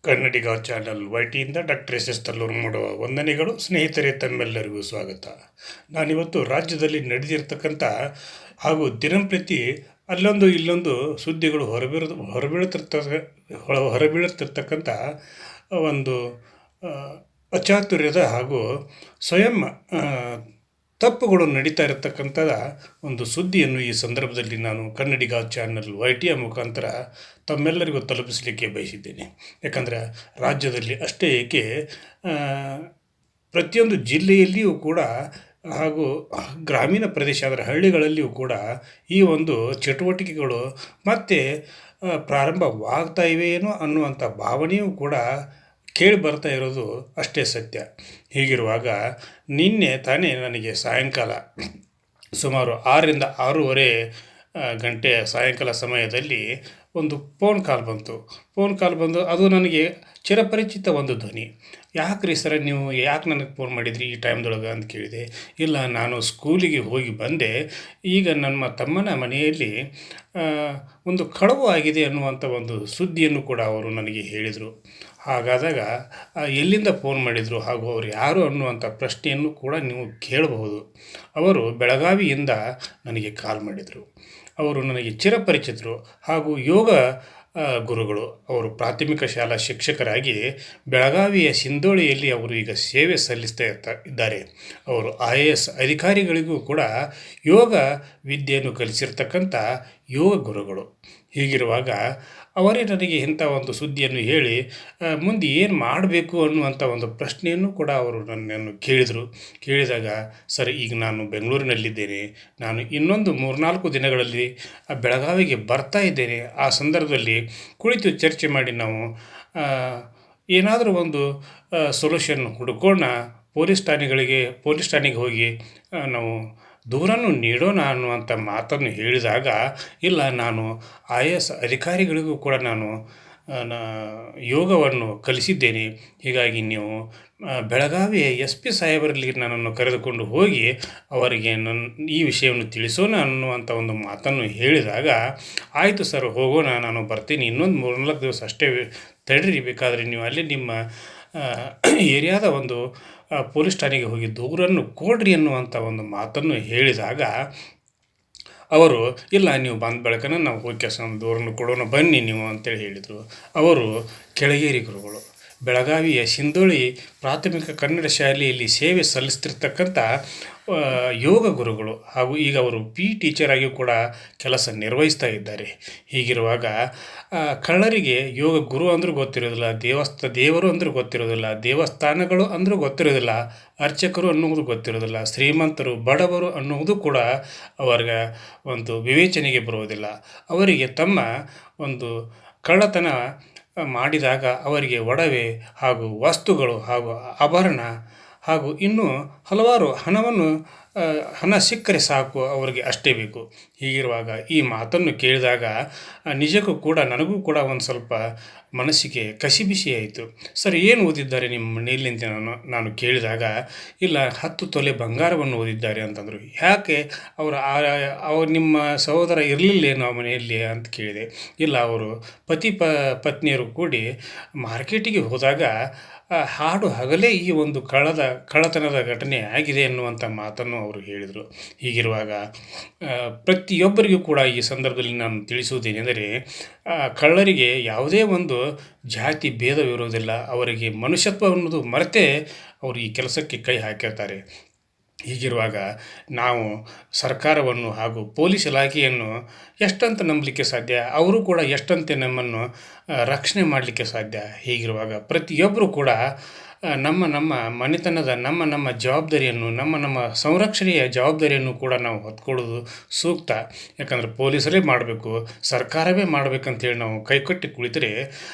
ಕನ್ನಡಿಗ channel ವೈಟಿಯಿಂದ doctor S S Tallur ಮಾಡುವ ವಂದನೆಗಳು. ಸ್ನೇಹಿತರೆ, ತಮ್ಮೆಲ್ಲರಿಗೂ ಸ್ವಾಗತ. ನಾನಿವತ್ತು ರಾಜ್ಯದಲ್ಲಿ ನಡೆದಿರ್ತಕ್ಕಂಥ ಹಾಗೂ ದಿನಂಪ್ರತಿ ಅಲ್ಲೊಂದು ಇಲ್ಲೊಂದು ಸುದ್ದಿಗಳು ಹೊರಬೀಳುತ್ತಿರ್ತಕ್ಕಂಥ ಒಂದು ಅಚಾತುರ್ಯದ ಹಾಗೂ ಸ್ವಯಂ ತಪ್ಪುಗಳು ನಡೀತಾ ಇರತಕ್ಕಂಥದ ಒಂದು ಸುದ್ದಿಯನ್ನು ಈ ಸಂದರ್ಭದಲ್ಲಿ ನಾನು ಕನ್ನಡಿಗ ಚಾನಲ್ ವೈಟಿಯ ಮುಖಾಂತರ ತಮ್ಮೆಲ್ಲರಿಗೂ ತಲುಪಿಸಲಿಕ್ಕೆ ಬಯಸಿದ್ದೇನೆ. ಯಾಕಂದರೆ ರಾಜ್ಯದಲ್ಲಿ ಅಷ್ಟೇ ಏಕೆ ಪ್ರತಿಯೊಂದು ಜಿಲ್ಲೆಯಲ್ಲಿಯೂ ಕೂಡ ಹಾಗೂ ಗ್ರಾಮೀಣ ಪ್ರದೇಶ ಅಂದರೆ ಹಳ್ಳಿಗಳಲ್ಲಿಯೂ ಕೂಡ ಈ ಒಂದು ಚಟುವಟಿಕೆಗಳು ಮತ್ತೆ ಪ್ರಾರಂಭವಾಗ್ತಾ ಇವೆಯೇನೋ ಅನ್ನುವಂಥ ಭಾವನೆಯೂ ಕೂಡ ಕೇಳಿ ಬರ್ತಾ ಇರೋದು ಅಷ್ಟೇ ಸತ್ಯ. ಹೀಗಿರುವಾಗ ನಿನ್ನೆ ತಾನೇ ನನಗೆ ಸಾಯಂಕಾಲ ಸುಮಾರು 6ರಿಂದ 6:30 ಗಂಟೆ ಸಾಯಂಕಾಲ ಸಮಯದಲ್ಲಿ ಒಂದು ಫೋನ್ ಕಾಲ್ ಬಂದು ಅದು ನನಗೆ ಚಿರಪರಿಚಿತ ಒಂದು ಧ್ವನಿ. ಯಾಕ್ರಿ ಸರ, ನೀವು ಯಾಕೆ ನನಗೆ ಫೋನ್ ಮಾಡಿದ್ರಿ ಈ ಟೈಮ್ದೊಳಗೆ ಅಂತ ಕೇಳಿದೆ. ಇಲ್ಲ, ನಾನು ಸ್ಕೂಲಿಗೆ ಹೋಗಿ ಬಂದೆ. ಈಗ ನಮ್ಮ ತಮ್ಮನ ಮನೆಯಲ್ಲಿ ಒಂದು ಕಳವು ಆಗಿದೆ ಅನ್ನುವಂಥ ಒಂದು ಸುದ್ದಿಯನ್ನು ಕೂಡ ಅವರು ನನಗೆ ಹೇಳಿದರು. ಹಾಗಾದಾಗ ಎಲ್ಲಿಂದ ಫೋನ್ ಮಾಡಿದರು ಹಾಗೂ ಅವರು ಯಾರು ಅನ್ನುವಂಥ ಪ್ರಶ್ನೆಯನ್ನು ಕೂಡ ನೀವು ಕೇಳಬಹುದು. ಅವರು ಬೆಳಗಾವಿಯಿಂದ ನನಗೆ ಕಾಲ್ ಮಾಡಿದರು. ಅವರು ನನಗೆ ಚಿರಪರಿಚಿತರು ಹಾಗೂ ಯೋಗ ಗುರುಗಳು. ಅವರು ಪ್ರಾಥಮಿಕ ಶಾಲಾ ಶಿಕ್ಷಕರಾಗಿ ಬೆಳಗಾವಿಯ ಸಿಂಧೋಳಿಯಲ್ಲಿ ಅವರು ಈಗ ಸೇವೆ ಸಲ್ಲಿಸ್ತಾ ಇದ್ದಾರೆ. ಅವರು IAS ಅಧಿಕಾರಿಗಳಿಗೂ ಕೂಡ ಯೋಗ ವಿದ್ಯೆಯನ್ನು ಕಲಿಸಿರ್ತಕ್ಕಂಥ ಯೋಗ ಗುರುಗಳು. ಹೀಗಿರುವಾಗ ಅವರೇ ನನಗೆ ಇಂಥ ಒಂದು ಸುದ್ದಿಯನ್ನು ಹೇಳಿ ಮುಂದೆ ಏನು ಮಾಡಬೇಕು ಅನ್ನುವಂಥ ಒಂದು ಪ್ರಶ್ನೆಯನ್ನು ಕೂಡ ಅವರು ನನ್ನನ್ನು ಕೇಳಿದಾಗ, ಸರ್, ಈಗ ನಾನು ಬೆಂಗಳೂರಿನಲ್ಲಿದ್ದೇನೆ, ನಾನು ಇನ್ನೊಂದು 3-4 ದಿನಗಳಲ್ಲಿ ಬೆಳಗಾವಿಗೆ ಬರ್ತಾ ಇದ್ದೇನೆ. ಆ ಸಂದರ್ಭದಲ್ಲಿ ಕುಳಿತು ಚರ್ಚೆ ಮಾಡಿ ನಾವು ಏನಾದರೂ ಒಂದು ಸೊಲ್ಯೂಷನ್ ಹುಡುಕೋಣ, ಪೊಲೀಸ್ ಠಾಣೆಗೆ ಹೋಗಿ ನಾವು ದೂರನ್ನು ನೀಡೋಣ ಅನ್ನುವಂಥ ಮಾತನ್ನು ಹೇಳಿದಾಗ, ಇಲ್ಲ, ನಾನು IAS ಅಧಿಕಾರಿಗಳಿಗೂ ಕೂಡ ನಾನು ಯೋಗವನ್ನು ಕಲಿಸಿದ್ದೇನೆ. ಹೀಗಾಗಿ ನೀವು ಬೆಳಗಾವಿಯ SP ಸಾಹೇಬರಲ್ಲಿ ನನ್ನನ್ನು ಕರೆದುಕೊಂಡು ಹೋಗಿ ಅವರಿಗೆ ಈ ವಿಷಯವನ್ನು ತಿಳಿಸೋಣ ಅನ್ನುವಂಥ ಒಂದು ಮಾತನ್ನು ಹೇಳಿದಾಗ, ಆಯಿತು ಸರ್, ಹೋಗೋಣ, ನಾನು ಬರ್ತೀನಿ, ಇನ್ನೊಂದು 3-4 ದಿವಸ ಅಷ್ಟೇ ತಡೀರಿ, ಬೇಕಾದರೆ ನೀವು ಅಲ್ಲಿ ನಿಮ್ಮ ಏರಿಯಾದ ಒಂದು ಪೊಲೀಸ್ ಠಾಣೆಗೆ ಹೋಗಿ ದೂರನ್ನು ಕೊಡ್ರಿ ಅನ್ನುವಂಥ ಒಂದು ಮಾತನ್ನು ಹೇಳಿದಾಗ, ಅವರು ಇಲ್ಲ, ನೀವು ಬಂದ ಬೆಳಕನ ನಾವು ಹೋಗಿ ದೂರನ್ನು ಕೊಡೋಣ, ಬನ್ನಿ ನೀವು ಅಂತೇಳಿ ಹೇಳಿದರು. ಅವರು ಕೆಳಗೇರಿ ಗುರುಗಳು, ಬೆಳಗಾವಿಯ ಸಿಂಧೋಳಿ ಪ್ರಾಥಮಿಕ ಕನ್ನಡ ಶಾಲೆಯಲ್ಲಿ ಸೇವೆ ಸಲ್ಲಿಸ್ತಿರ್ತಕ್ಕಂಥ ಯೋಗ ಗುರುಗಳು ಹಾಗೂ ಈಗ ಅವರು ಟೀಚರ್ ಆಗಿ ಕೂಡ ಕೆಲಸ ನಿರ್ವಹಿಸ್ತಾ ಇದ್ದಾರೆ. ಹೀಗಿರುವಾಗ ಕಳ್ಳರಿಗೆ ಯೋಗ ಗುರು ಅಂದರೂ ಗೊತ್ತಿರೋದಿಲ್ಲ, ದೇವರು ಅಂದರೂ ಗೊತ್ತಿರೋದಿಲ್ಲ, ದೇವಸ್ಥಾನಗಳು ಅಂದರೂ ಗೊತ್ತಿರೋದಿಲ್ಲ, ಅರ್ಚಕರು ಅನ್ನುವುದು ಗೊತ್ತಿರೋದಿಲ್ಲ, ಶ್ರೀಮಂತರು ಬಡವರು ಅನ್ನುವುದು ಕೂಡ ಅವರಿಗೆ ಒಂದು ವಿವೇಚನೆಗೆ ಬರುವುದಿಲ್ಲ. ಅವರಿಗೆ ತಮ್ಮ ಒಂದು ಕಳ್ಳತನ ಮಾಡಿದಾಗ ಅವರಿಗೆ ಒಡವೆ ಹಾಗೂ ವಸ್ತುಗಳು ಹಾಗೂ ಆಭರಣ ಹಾಗೂ ಇನ್ನೂ ಹಲವಾರು ಹಣ ಸಿಕ್ಕರೆ ಸಾಕು, ಅವರಿಗೆ ಅಷ್ಟೇ ಬೇಕು. ಹೀಗಿರುವಾಗ ಈ ಮಾತನ್ನು ಕೇಳಿದಾಗ ನಿಜಕ್ಕೂ ಕೂಡ ನನಗೂ ಕೂಡ ಒಂದು ಸ್ವಲ್ಪ ಮನಸ್ಸಿಗೆ ಕಸಿಬಿಸಿ ಆಯಿತು. ಸರ್, ಏನು ಓದಿದ್ದಾರೆ ನಿಮ್ಮ ಮನೆಯಲ್ಲಿ ಅಂತ ನಾನು ಕೇಳಿದಾಗ, ಇಲ್ಲ, 10 ತೊಲೆ ಬಂಗಾರವನ್ನು ಓದಿದ್ದಾರೆ ಅಂತಂದರು. ಯಾಕೆ ಅವರು ನಿಮ್ಮ ಸಹೋದರ ಇರಲಿಲ್ಲೇನೋ ಆ ಮನೆಯಲ್ಲಿ ಅಂತ ಕೇಳಿದೆ. ಇಲ್ಲ, ಅವರು ಪತ್ನಿಯರು ಕೂಡಿ ಮಾರ್ಕೆಟಿಗೆ ಹೋದಾಗ ಹಾಡು ಹಗಲೇ ಈ ಒಂದು ಕಳ್ಳತನದ ಘಟನೆ ಆಗಿದೆ ಎನ್ನುವಂಥ ಮಾತನ್ನು ಅವರು ಹೇಳಿದರು. ಹೀಗಿರುವಾಗ ಪ್ರತಿಯೊಬ್ಬರಿಗೂ ಕೂಡ ಈ ಸಂದರ್ಭದಲ್ಲಿ ನಾನು ತಿಳಿಸುವುದೇನೆಂದರೆ, ಕಳ್ಳರಿಗೆ ಯಾವುದೇ ಒಂದು ಜಾತಿ ಭೇದವಿರುವುದಿಲ್ಲ. ಅವರಿಗೆ ಮನುಷ್ಯತ್ವ ಅನ್ನೋದು ಮರೆತೇ ಅವರು ಈ ಕೆಲಸಕ್ಕೆ ಕೈ ಹಾಕಿರ್ತಾರೆ. ಹೀಗಿರುವಾಗ ನಾವು ಸರ್ಕಾರವನ್ನು ಹಾಗೂ ಪೊಲೀಸ್ ಇಲಾಖೆಯನ್ನು ಎಷ್ಟಂತ ನಂಬಲಿಕ್ಕೆ ಸಾಧ್ಯ? ಅವರು ಕೂಡ ಎಷ್ಟಂತೆ ನಮ್ಮನ್ನು ರಕ್ಷಣೆ ಮಾಡಲಿಕ್ಕೆ ಸಾಧ್ಯ? ಹೀಗಿರುವಾಗ ಪ್ರತಿಯೊಬ್ಬರೂ ಕೂಡ ನಮ್ಮ ಮನೆತನದ ನಮ್ಮ ಜವಾಬ್ದಾರಿಯನ್ನು, ನಮ್ಮ ಸಂರಕ್ಷಣೆಯ ಜವಾಬ್ದಾರಿಯನ್ನು ಕೂಡ ನಾವು ಹೊತ್ಕೊಳ್ಳೋದು ಸೂಕ್ತ. ಯಾಕಂದರೆ ಪೊಲೀಸರೇ ಮಾಡಬೇಕು, ಸರ್ಕಾರವೇ ಮಾಡಬೇಕಂತೇಳಿ ನಾವು ಕೈಕಟ್ಟಿ ಕುಳಿತರೆ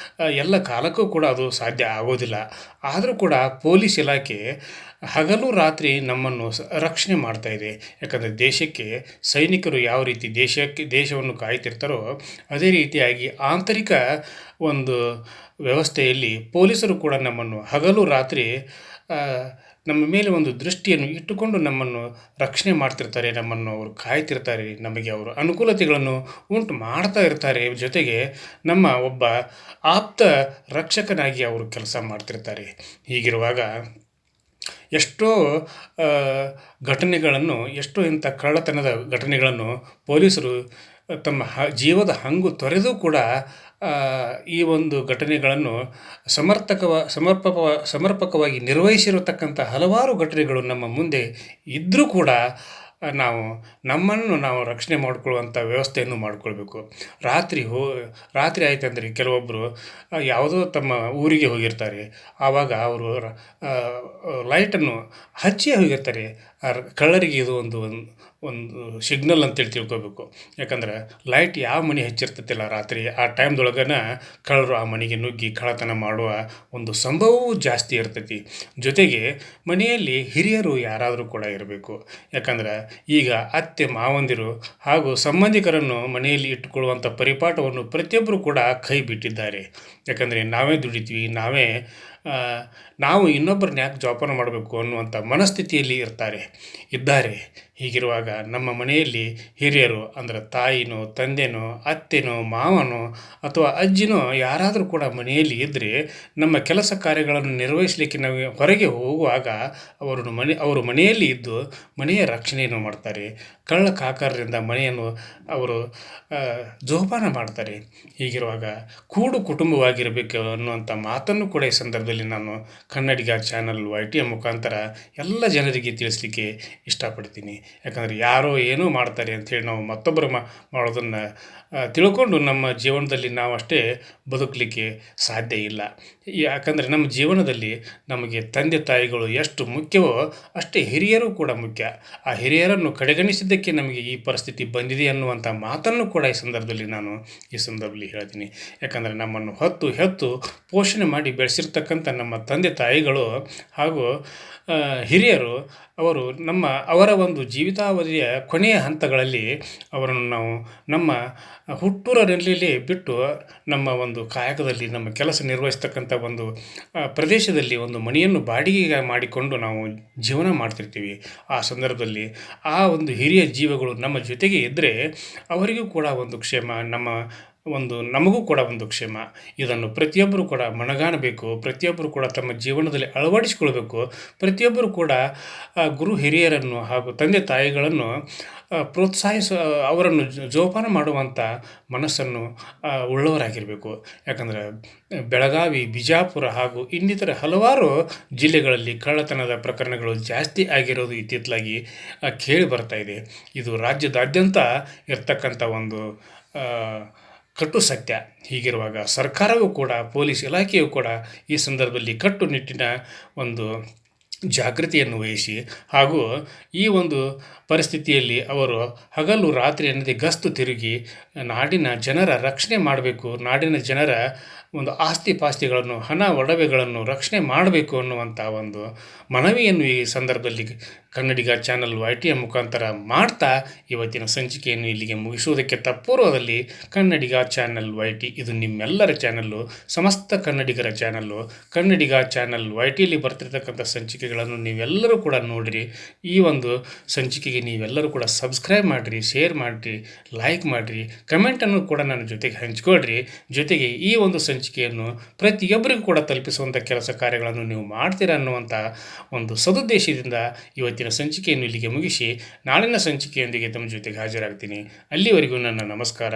ಎಲ್ಲ ಕಾಲಕ್ಕೂ ಕೂಡ ಅದು ಸಾಧ್ಯ ಆಗೋದಿಲ್ಲ. ಆದರೂ ಕೂಡ ಪೊಲೀಸ್ ಇಲಾಖೆ ಹಗಲು ರಾತ್ರಿ ನಮ್ಮನ್ನು ರಕ್ಷಣೆ ಮಾಡ್ತಾ ಇದೆ. ಯಾಕಂದರೆ ದೇಶಕ್ಕೆ ಸೈನಿಕರು ಯಾವ ರೀತಿ ದೇಶವನ್ನು ಕಾಯ್ತಿರ್ತಾರೋ ಅದೇ ರೀತಿಯಾಗಿ ಆಂತರಿಕ ಒಂದು ವ್ಯವಸ್ಥೆಯಲ್ಲಿ ಪೊಲೀಸರು ಕೂಡ ನಮ್ಮನ್ನು ಹಗಲು ರಾತ್ರಿ ನಮ್ಮ ಮೇಲೆ ಒಂದು ದೃಷ್ಟಿಯನ್ನು ಇಟ್ಟುಕೊಂಡು ನಮ್ಮನ್ನು ರಕ್ಷಣೆ ಮಾಡ್ತಿರ್ತಾರೆ, ನಮ್ಮನ್ನು ಅವರು ಕಾಯ್ತಿರ್ತಾರೆ, ನಮಗೆ ಅವರು ಅನುಕೂಲತೆಗಳನ್ನು ಉಂಟು ಮಾಡ್ತಾ ಇರ್ತಾರೆ. ಜೊತೆಗೆ ನಮ್ಮ ಒಬ್ಬ ಆಪ್ತ ರಕ್ಷಕನಾಗಿ ಅವರು ಕೆಲಸ ಮಾಡ್ತಿರ್ತಾರೆ. ಹೀಗಿರುವಾಗ ಎಷ್ಟೋ ಆ, ಘಟನೆಗಳನ್ನು, ಎಷ್ಟೋ ಇಂಥ ಕಳ್ಳತನದ ಘಟನೆಗಳನ್ನು ಪೊಲೀಸರು ತಮ್ಮ ಜೀವದ ಹಂಗು ತೊರೆದು ಕೂಡ ಆ, ಈ ಒಂದು ಘಟನೆಗಳನ್ನು ಸಮರ್ಪಕವಾಗಿ ನಿರ್ವಹಿಸಿರತಕ್ಕಂಥ ಹಲವಾರು ಘಟನೆಗಳು ನಮ್ಮ ಮುಂದೆ ಇದ್ದರೂ ಕೂಡ ನಾವು ನಮ್ಮನ್ನು ನಾವು ರಕ್ಷಣೆ ಮಾಡಿಕೊಳ್ಳುವಂಥ ವ್ಯವಸ್ಥೆಯನ್ನು ಮಾಡಿಕೊಳ್ಬೇಕು. ರಾತ್ರಿ ಆಯ್ತಂದರೆ ಕೆಲವೊಬ್ಬರು ಯಾವುದೋ ತಮ್ಮ ಊರಿಗೆ ಹೋಗಿರ್ತಾರೆ. ಆವಾಗ ಅವರು ಲೈಟನ್ನು ಹಚ್ಚೇ ಹೋಗಿರ್ತಾರೆ. ಕಳ್ಳರಿಗೆ ಇದು ಒಂದು ಒಂದು ಸಿಗ್ನಲ್ ಅಂತೇಳಿ ತಿಳ್ಕೊಬೇಕು. ಯಾಕಂದ್ರೆ ಲೈಟ್ ಯಾವ ಮನೆ ಹಚ್ಚಿರ್ತೈತಿಲ್ಲ ರಾತ್ರಿ, ಆ ಟೈಮ್ದೊಳಗನ ಕಳ್ಳರು ಆ ಮನೆಗೆ ನುಗ್ಗಿ ಕಳ್ಳತನ ಮಾಡುವ ಒಂದು ಸಂಭವವೂ ಜಾಸ್ತಿ ಇರ್ತೈತಿ. ಜೊತೆಗೆ ಮನೆಯಲ್ಲಿ ಹಿರಿಯರು ಯಾರಾದರೂ ಕೂಡ ಇರಬೇಕು. ಯಾಕಂದ್ರೆ ಈಗ ಅತ್ತೆ ಮಾವಂದಿರು ಹಾಗೂ ಸಂಬಂಧಿಕರನ್ನು ಮನೆಯಲ್ಲಿ ಇಟ್ಟುಕೊಳ್ಳುವಂಥ ಪರಿಪಾಠವನ್ನು ಪ್ರತಿಯೊಬ್ಬರು ಕೂಡ ಕೈ ಬಿಟ್ಟಿದ್ದಾರೆ. ಯಾಕಂದರೆ ನಾವೇ ದುಡಿತೀವಿ, ನಾವು ಇನ್ನೊಬ್ಬರನ್ನ ಯಾಕೆ ಜೋಪಾನ ಮಾಡಬೇಕು ಅನ್ನುವಂಥ ಮನಸ್ಥಿತಿಯಲ್ಲಿ ಇದ್ದಾರೆ. ಹೀಗಿರುವಾಗ ನಮ್ಮ ಮನೆಯಲ್ಲಿ ಹಿರಿಯರು ಅಂದರೆ ತಾಯಿನೋ, ತಂದೆನೋ, ಅತ್ತೆನೋ, ಮಾವನೋ ಅಥವಾ ಅಜ್ಜಿನೋ ಯಾರಾದರೂ ಕೂಡ ಮನೆಯಲ್ಲಿ ಇದ್ದರೆ ನಮ್ಮ ಕೆಲಸ ಕಾರ್ಯಗಳನ್ನು ನಿರ್ವಹಿಸಲಿಕ್ಕೆ ನಾವು ಹೊರಗೆ ಹೋಗುವಾಗ ಅವರು ಮನೆಯಲ್ಲಿ ಇದ್ದು ಮನೆಯ ರಕ್ಷಣೆಯನ್ನು ಮಾಡ್ತಾರೆ. ಕಳ್ಳ ಕಾಕರರಿಂದ ಮನೆಯನ್ನು ಅವರು ಜೋಪಾನ ಮಾಡ್ತಾರೆ. ಹೀಗಿರುವಾಗ ಕೂಡು ಕುಟುಂಬವಾಗಿರಬೇಕು ಅನ್ನುವಂಥ ಮಾತನ್ನು ಕೂಡ ಈ ಸಂದರ್ಭದಲ್ಲಿ ನಾನು ಕನ್ನಡಿಗ ಚಾನಲ್ YTM ಮುಖಾಂತರ ಎಲ್ಲ ಜನರಿಗೆ ತಿಳಿಸ್ಲಿಕ್ಕೆ ಇಷ್ಟಪಡ್ತೀನಿ. ಯಾಕಂದರೆ ಯಾರೋ ಏನೋ ಮಾಡ್ತಾರೆ ಅಂಥೇಳಿ ನಾವು ಮತ್ತೊಬ್ಬರು ಮಾಡೋದನ್ನು ತಿಳ್ಕೊಂಡು ನಮ್ಮ ಜೀವನದಲ್ಲಿ ನಾವು ಅಷ್ಟೇ ಬದುಕಲಿಕ್ಕೆ ಸಾಧ್ಯ ಇಲ್ಲ. ಯಾಕಂದರೆ ನಮ್ಮ ಜೀವನದಲ್ಲಿ ನಮಗೆ ತಂದೆ ತಾಯಿಗಳು ಎಷ್ಟು ಮುಖ್ಯವೋ ಅಷ್ಟೇ ಹಿರಿಯರು ಕೂಡ ಮುಖ್ಯ. ಆ ಹಿರಿಯರನ್ನು ಕಡೆಗಣಿಸಿದ್ದಕ್ಕೆ ನಮಗೆ ಈ ಪರಿಸ್ಥಿತಿ ಬಂದಿದೆ ಅನ್ನುವಂಥ ಮಾತನ್ನು ಕೂಡ ಈ ಸಂದರ್ಭದಲ್ಲಿ ಹೇಳ್ತೀನಿ. ಯಾಕಂದರೆ ನಮ್ಮನ್ನು ಹೆತ್ತು ಪೋಷಣೆ ಮಾಡಿ ಬೆಳೆಸಿರ್ತಕ್ಕಂಥ ನಮ್ಮ ತಂದೆ ತಾಯಿಗಳು ಹಾಗೂ ಹಿರಿಯರು ಅವರ ಒಂದು ಜೀವಿತಾವಧಿಯ ಕೊನೆಯ ಹಂತಗಳಲ್ಲಿ ಅವರನ್ನು ನಾವು ನಮ್ಮ ಹುಟ್ಟೂರಿನಲ್ಲಿ ಬಿಟ್ಟು ನಮ್ಮ ಒಂದು ಕಾಯಕದಲ್ಲಿ ನಮ್ಮ ಕೆಲಸ ನಿರ್ವಹಿಸ್ತಕ್ಕಂಥ ಒಂದು ಪ್ರದೇಶದಲ್ಲಿ ಒಂದು ಮನೆಯನ್ನು ಬಾಡಿಗೆಗೆ ಮಾಡಿಕೊಂಡು ನಾವು ಜೀವನ ಮಾಡ್ತಿರ್ತೀವಿ. ಆ ಸಂದರ್ಭದಲ್ಲಿ ಆ ಒಂದು ಹಿರಿಯ ಜೀವಗಳು ನಮ್ಮ ಜೊತೆಗೆ ಇದ್ದರೆ ಅವರಿಗೂ ಕೂಡ ಒಂದು ಕ್ಷೇಮ, ನಮಗೂ ಕೂಡ ಒಂದು ಕ್ಷೇಮ. ಇದನ್ನು ಪ್ರತಿಯೊಬ್ಬರು ಕೂಡ ಮನಗಾಣಬೇಕು. ಪ್ರತಿಯೊಬ್ಬರು ಕೂಡ ತಮ್ಮ ಜೀವನದಲ್ಲಿ ಅಳವಡಿಸಿಕೊಳ್ಬೇಕು. ಪ್ರತಿಯೊಬ್ಬರು ಕೂಡ ಗುರು ಹಿರಿಯರನ್ನು ಹಾಗೂ ತಂದೆ ತಾಯಿಗಳನ್ನು ಅವರನ್ನು ಜೋಪಾನ ಮಾಡುವಂಥ ಮನಸ್ಸನ್ನು ಉಳ್ಳವರಾಗಿರಬೇಕು. ಯಾಕಂದರೆ ಬೆಳಗಾವಿ, ಬಿಜಾಪುರ ಹಾಗೂ ಇನ್ನಿತರ ಹಲವಾರು ಜಿಲ್ಲೆಗಳಲ್ಲಿ ಕಳ್ಳತನದ ಪ್ರಕರಣಗಳು ಜಾಸ್ತಿ ಆಗಿರೋದು ಇತ್ತಿತ್ತಲಾಗಿ ಕೇಳಿ ಬರ್ತಾ ಇದೆ. ಇದು ರಾಜ್ಯದಾದ್ಯಂತ ಇರ್ತಕ್ಕಂಥ ಒಂದು ಕಟ್ಟು ಸತ್ಯ. ಹೀಗಿರುವಾಗ ಸರ್ಕಾರವೂ ಕೂಡ, ಪೊಲೀಸ್ ಇಲಾಖೆಯೂ ಕೂಡ ಈ ಸಂದರ್ಭದಲ್ಲಿ ಕಟ್ಟುನಿಟ್ಟಿನ ಒಂದು ಜಾಗೃತಿಯನ್ನು ವಹಿಸಿ ಹಾಗೂ ಈ ಒಂದು ಪರಿಸ್ಥಿತಿಯಲ್ಲಿ ಅವರು ಹಗಲು ರಾತ್ರಿ ಅನ್ನದೇ ಗಸ್ತು ತಿರುಗಿ ನಾಡಿನ ಜನರ ರಕ್ಷಣೆ ಮಾಡಬೇಕು. ನಾಡಿನ ಜನರ ಒಂದು ಆಸ್ತಿ ಪಾಸ್ತಿಗಳನ್ನು, ಹಣ ಒಡವೆಗಳನ್ನು ರಕ್ಷಣೆ ಮಾಡಬೇಕು ಅನ್ನುವಂಥ ಒಂದು ಮನವಿಯನ್ನು ಈ ಸಂದರ್ಭದಲ್ಲಿ ಕನ್ನಡಿಗ ಚಾನಲ್ YTM ಮುಖಾಂತರ ಮಾಡ್ತಾ ಇವತ್ತಿನ ಸಂಚಿಕೆಯನ್ನು ಇಲ್ಲಿಗೆ ಮುಗಿಸುವುದಕ್ಕೆ ತತ್ಪೂರ್ವದಲ್ಲಿ ಕನ್ನಡಿಗ ಚಾನಲ್ YT ಇದು ನಿಮ್ಮೆಲ್ಲರ ಚಾನಲ್ಲು, ಸಮಸ್ತ ಕನ್ನಡಿಗರ ಚಾನಲ್ಲು. ಕನ್ನಡಿಗ ಚಾನಲ್ YTಯಲ್ಲಿ ಬರ್ತಿರ್ತಕ್ಕಂಥ ಸಂಚಿಕೆಗಳನ್ನು ನೀವೆಲ್ಲರೂ ಕೂಡ ನೋಡಿರಿ. ಈ ಒಂದು ಸಂಚಿಕೆಗೆ ನೀವೆಲ್ಲರೂ ಕೂಡ ಸಬ್ಸ್ಕ್ರೈಬ್ ಮಾಡಿರಿ, ಶೇರ್ ಮಾಡಿರಿ, ಲೈಕ್ ಮಾಡಿರಿ, ಕಮೆಂಟನ್ನು ಕೂಡ ನನ್ನ ಜೊತೆಗೆ ಹಂಚ್ಕೊಳ್ರಿ. ಜೊತೆಗೆ ಈ ಒಂದು ಸಂಚಿಕೆಯನ್ನು ಪ್ರತಿಯೊಬ್ಬರಿಗೂ ಕೂಡ ತಲುಪಿಸುವಂಥ ಕೆಲಸ ಕಾರ್ಯಗಳನ್ನು ನೀವು ಮಾಡ್ತೀರಾ ಅನ್ನುವಂಥ ಒಂದು ಸದುದ್ದೇಶದಿಂದ ಇವತ್ತಿನ ಸಂಚಿಕೆಯನ್ನು ಇಲ್ಲಿಗೆ ಮುಗಿಸಿ ನಾಳಿನ ಸಂಚಿಕೆಯೊಂದಿಗೆ ತಮ್ಮ ಜೊತೆಗೆ ಹಾಜರಾಗ್ತೀನಿ. ಅಲ್ಲಿವರೆಗೂ ನನ್ನ ನಮಸ್ಕಾರ.